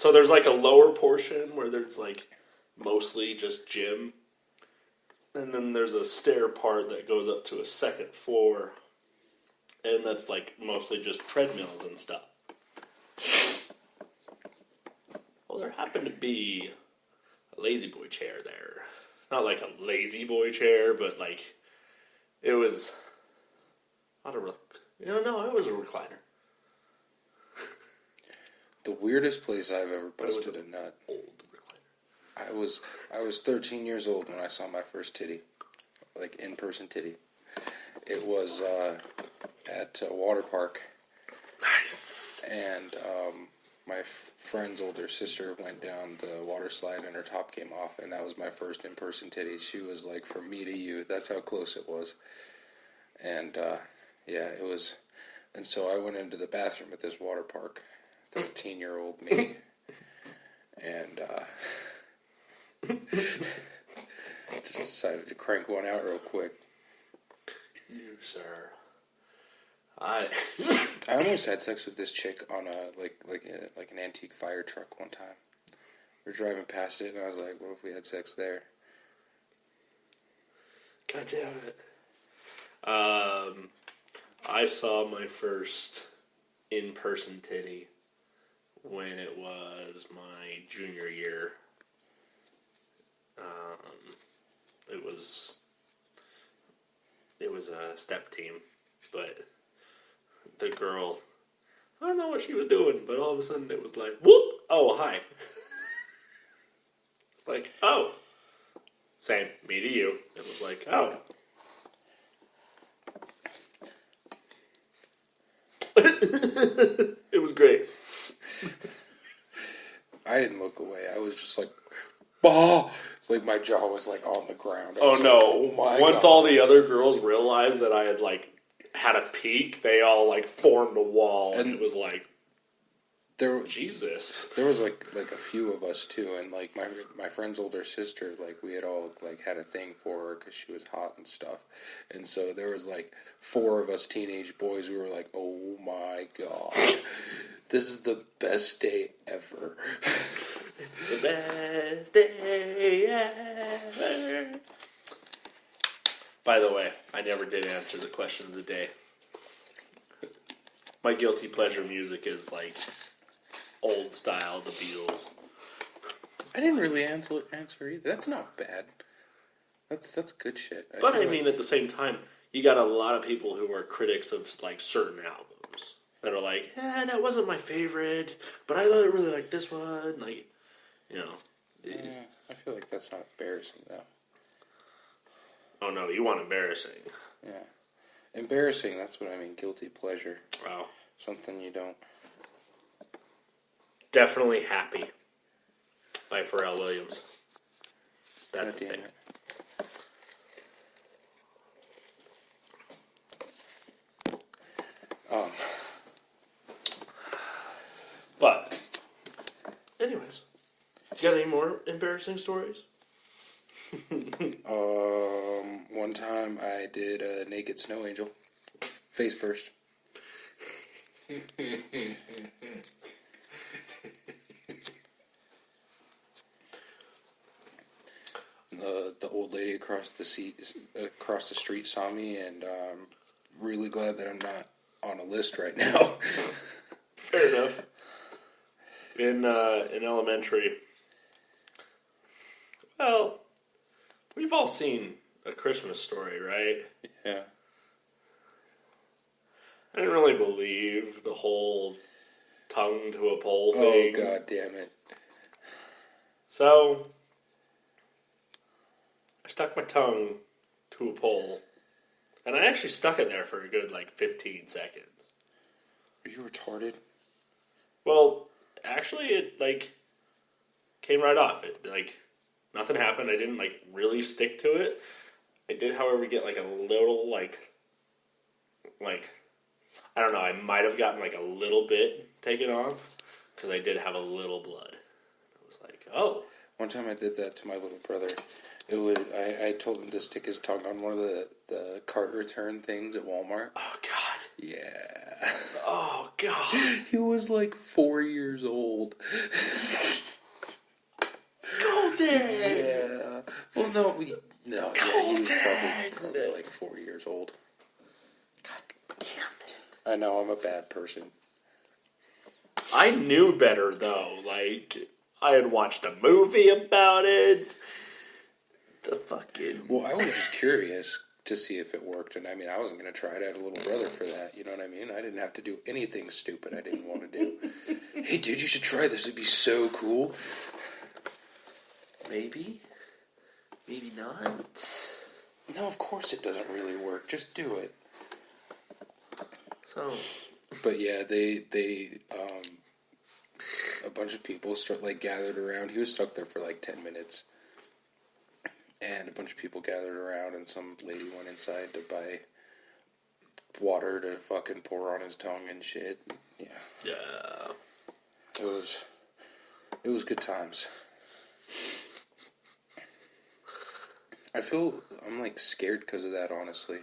So there's like a lower portion where there's like mostly just gym. And then there's a stair part that goes up to a second floor. And that's like mostly just treadmills and stuff. Well, there happened to be a lazy boy chair there. Not like a lazy boy chair, but like it was not a no, it was a recliner. The weirdest place I've ever busted a nut. Old recliner. I was 13 years old when I saw my first titty, like in-person titty. It was at a water park. Nice. And my friend's older sister went down the water slide and her top came off, and that was my first in-person titty. She was like, from me to you. That's how close it was. And yeah, it was. And so I went into the bathroom at this water park. 13-year-old me, and just decided to crank one out real quick. You, sir. I almost had sex with this chick on a like an antique fire truck one time. We were driving past it, and I was like, "What if we had sex there?" God damn it. I saw my first in-person titty when it was my junior year. It was a step team, but the girl, I don't know what she was doing, but all of a sudden it was like, whoop! Oh, hi. Like, oh. Same, me to you. It was like, oh. It was great. I didn't look away. I was just like, bah! Like my jaw was like on the ground. Oh no! Like, oh my Once God. all the other girls realized that I had like had a peek, they all like formed a wall, and it was like, Jesus. There was like a few of us too, and like my friend's older sister, like we had all like had a thing for her because she was hot and stuff, and so there was like 4 of us teenage boys. We were like, oh my God, this is the best day ever. It's the best day ever. By the way, I never did answer the question of the day. My guilty pleasure music is like old style, the Beatles. I didn't really answer either. That's not bad. That's good shit. But I mean, at the same time, you got a lot of people who are critics of like certain albums that are like, that wasn't my favorite, but I really like this one. Like, you know. I feel like that's not embarrassing though. Oh no, you want embarrassing. Yeah. Embarrassing, that's what I mean. Guilty pleasure. Wow. Something you don't. Definitely Happy by Pharrell Williams. That's the thing. But, anyways, you got any more embarrassing stories? One time I did a naked snow angel, face first. The old lady across the street saw me, and I'm really glad that I'm not on a list right now. Fair enough. In elementary, well, we've all seen A Christmas Story, right? Yeah. I didn't really believe the whole tongue to a pole thing. Oh, God damn it. So, I stuck my tongue to a pole, and I actually stuck it there for a good, 15 seconds. Are you retarded? Well, actually, it, came right off. It, nothing happened. I didn't, really stick to it. I did, however, get, a little, I don't know, I might have gotten, a little bit taken off, because I did have a little blood. I was like, oh. One time I did that to my little brother. It was I told him to stick his tongue on one of the cart return things at Walmart. Oh, God. Yeah. Oh, God. He was like 4 years old. Golden! Yeah. Well, no, he was probably like 4 years old. God damn it. I know, I'm a bad person. I knew better, though. Like, I had watched a movie about it. The fucking... Well, I was just curious to see if it worked, and I mean, I wasn't going to try it. I had a little brother for that, you know what I mean? I didn't have to do anything stupid I didn't want to do. Hey, dude, you should try this. It'd be so cool. Maybe. Maybe not. No, of course it doesn't really work. Just do it. So... But yeah, a bunch of people gathered around. He was stuck there for like 10 minutes. And a bunch of people gathered around, and some lady went inside to buy water to fucking pour on his tongue and shit. Yeah. Yeah. It was good times. I feel I'm like scared because of that, honestly.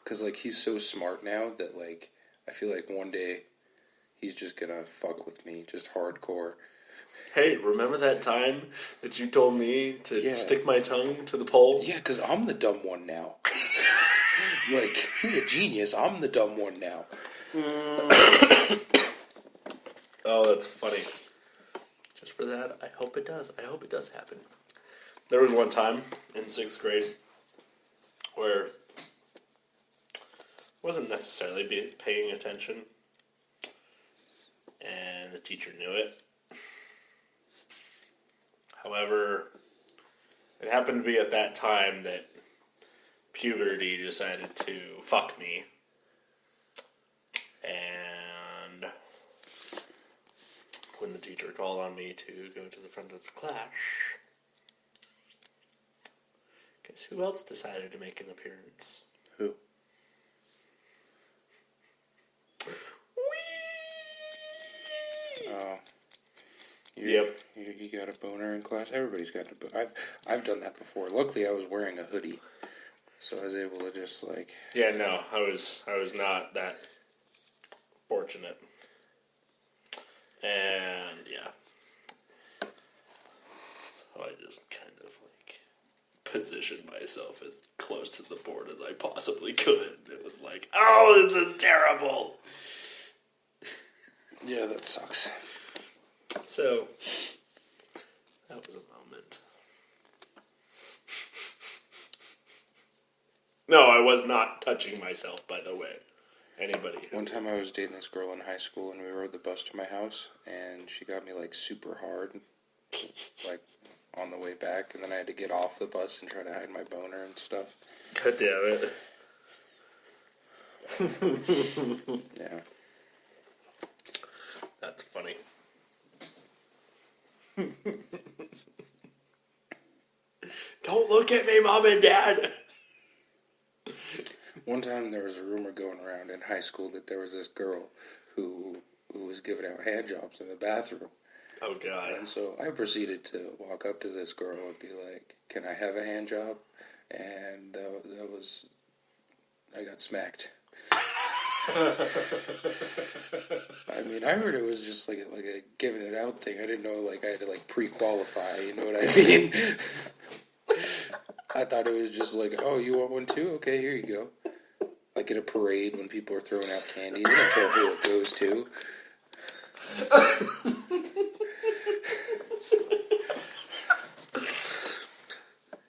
Because like he's so smart now that like I feel like one day he's just gonna fuck with me, just hardcore. Hey, remember that time that you told me to Yeah. stick my tongue to the pole? Yeah, because I'm the dumb one now. Like, he's a genius. I'm the dumb one now. Oh, that's funny. Just for that, I hope it does. I hope it does happen. There was one time in 6th grade where I wasn't necessarily paying attention, and the teacher knew it. However, it happened to be at that time that puberty decided to fuck me. And when the teacher called on me to go to the front of the class, guess who else decided to make an appearance? Who? Oh. Yep. You got a boner in class? Everybody's got a boner. I've done that before. Luckily, I was wearing a hoodie, so I was able to just like... Yeah, no, I was not that fortunate. And, yeah. So I just kind of like positioned myself as close to the board as I possibly could. It was like, oh, this is terrible! Yeah, that sucks. So, that was a moment. No, I was not touching myself, by the way. Anybody. One time I was dating this girl in high school, and we rode the bus to my house, and she got me, like, super hard, like, on the way back, and then I had to get off the bus and try to hide my boner and stuff. God damn it. Yeah. That's funny. Don't look at me, Mom and Dad! One time there was a rumor going around in high school that there was this girl who was giving out hand jobs in the bathroom. Oh, God. And so I proceeded to walk up to this girl and be like, "Can I have a hand job?" And that was... I got smacked. I mean, I heard it was just like a giving it out thing. I didn't know like I had to like pre-qualify, you know what I mean? I thought it was just like, oh, you want one too? Okay, here you go. Like at a parade when people are throwing out candy. They don't care who it goes to.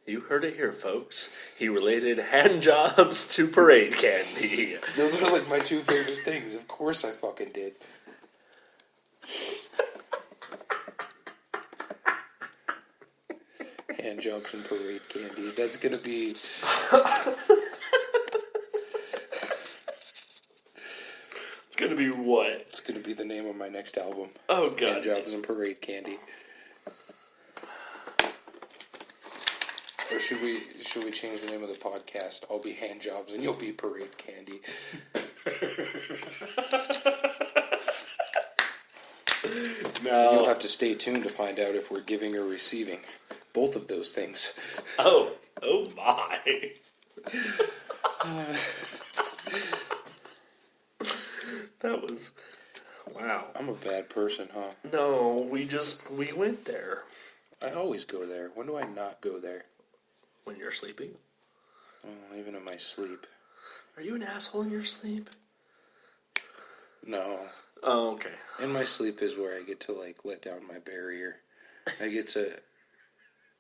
You heard it here, folks. He related hand jobs to parade candy. Those are like my two favorite things. Of course I fucking did. Hand jobs and parade candy. That's gonna be... It's gonna be what? It's gonna be the name of my next album. Oh, God. Hand jobs and parade candy. Or should we change the name of the podcast? I'll be hand jobs and you'll be parade candy. No. You'll have to stay tuned to find out if we're giving or receiving. both of those things. Oh my. That was, wow. I'm a bad person, huh? No, we went there. I always go there. When do I not go there? When you're sleeping? Oh, even in my sleep. Are you an asshole in your sleep? No. Oh, okay. In my sleep is where I get to, like, let down my barrier.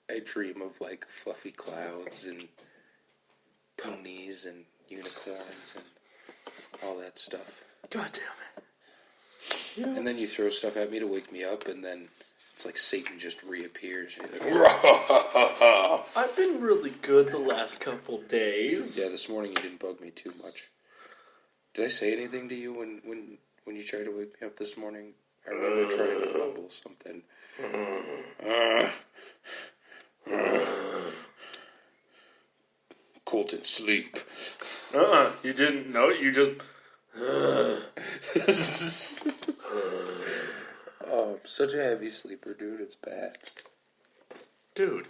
I dream of, like, fluffy clouds and ponies and unicorns and all that stuff. God damn it. Yeah. And then you throw stuff at me to wake me up, and then it's like Satan just reappears. Like, I've been really good the last couple days. yeah, this morning you didn't bug me too much. Did I say anything to you when you tried to wake me up this morning? I remember trying to mumble something. Colton, sleep. You didn't know it, you just... Oh, I'm such a heavy sleeper, dude. It's bad. Dude,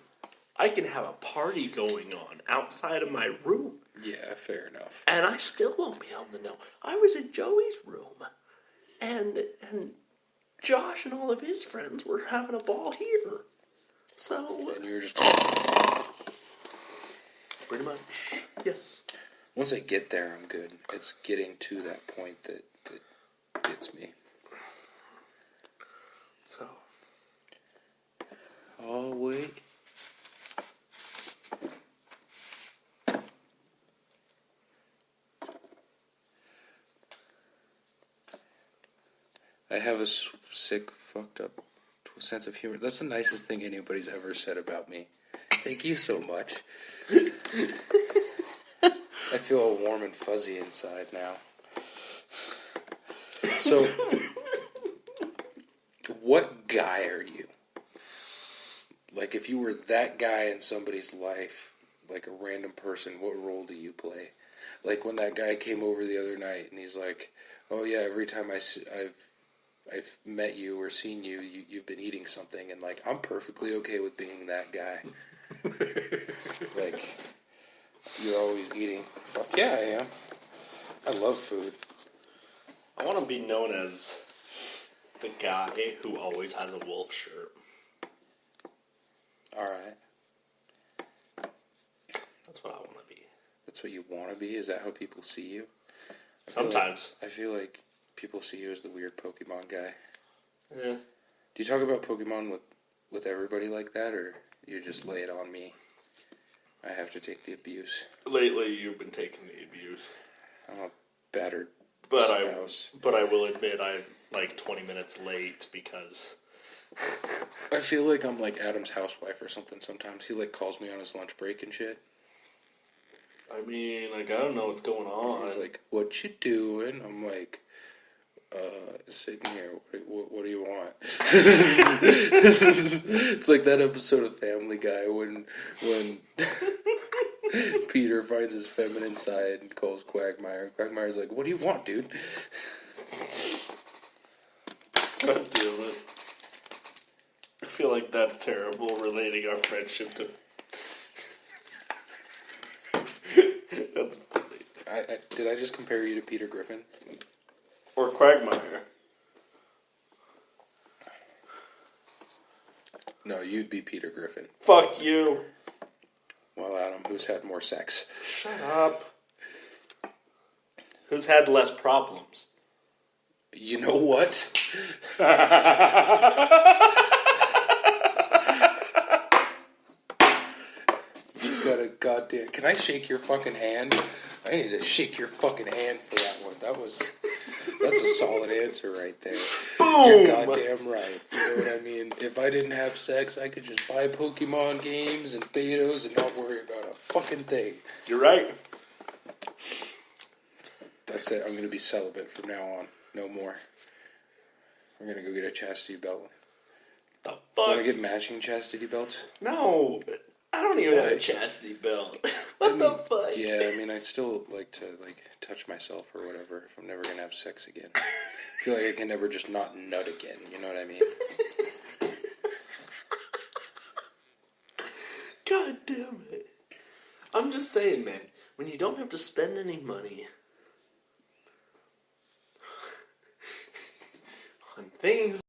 I can have a party going on outside of my room. Yeah, fair enough. And I still won't be able to know. I was in Joey's room. And Josh and all of his friends were having a ball here. So... And you're just... Pretty much, yes. Once I get there, I'm good. It's getting to that point that gets me. So... Oh, wait. I have a sick, fucked up sense of humor. That's the nicest thing anybody's ever said about me. Thank you so much. I feel all warm and fuzzy inside now. So, what guy are you? Like, if you were that guy in somebody's life, like a random person, what role do you play? Like, when that guy came over the other night, and he's like, oh yeah, every time I've met you or seen you, you've been eating something, and like, I'm perfectly okay with being that guy. Like, you're always eating. Fuck yeah, I am. I love food. I want to be known as the guy who always has a wolf shirt. Alright. That's what I want to be. That's what you want to be? Is that how people see you? Sometimes. I feel like people see you as the weird Pokemon guy. Yeah. Do you talk about Pokemon with everybody like that, or you just lay it on me? I have to take the abuse. Lately, you've been taking the abuse. I'm a battered spouse. But I will admit I'm like 20 minutes late because... I feel like I'm like Adam's housewife or something sometimes. He like calls me on his lunch break and shit. I mean, like, I don't know what's going on. He's like, what you doing? I'm like, sitting here. What do you want? It's like that episode of Family Guy when Peter finds his feminine side and calls Quagmire. Quagmire's like, what do you want, dude? God damn it. I feel like that's terrible, relating our friendship to... That's funny. Did I just compare you to Peter Griffin? Or Quagmire. No, you'd be Peter Griffin. Fuck you. Well, Adam, who's had more sex? Shut up. Who's had less problems? You know what? You got a goddamn... Can I shake your fucking hand? I need to shake your fucking hand for that one. That's a solid answer right there. Boom! You're goddamn right. You know what I mean? If I didn't have sex, I could just buy Pokemon games and Betos and not worry about a fucking thing. You're right. That's it. I'm going to be celibate from now on. No more. I'm going to go get a chastity belt. The fuck? Want to get matching chastity belts? No. I don't even have a chastity belt. What the fuck? Yeah, I mean, I'd still like to, touch myself or whatever if I'm never going to have sex again. I feel like I can never just not nut again, you know what I mean? God damn it. I'm just saying, man, when you don't have to spend any money on things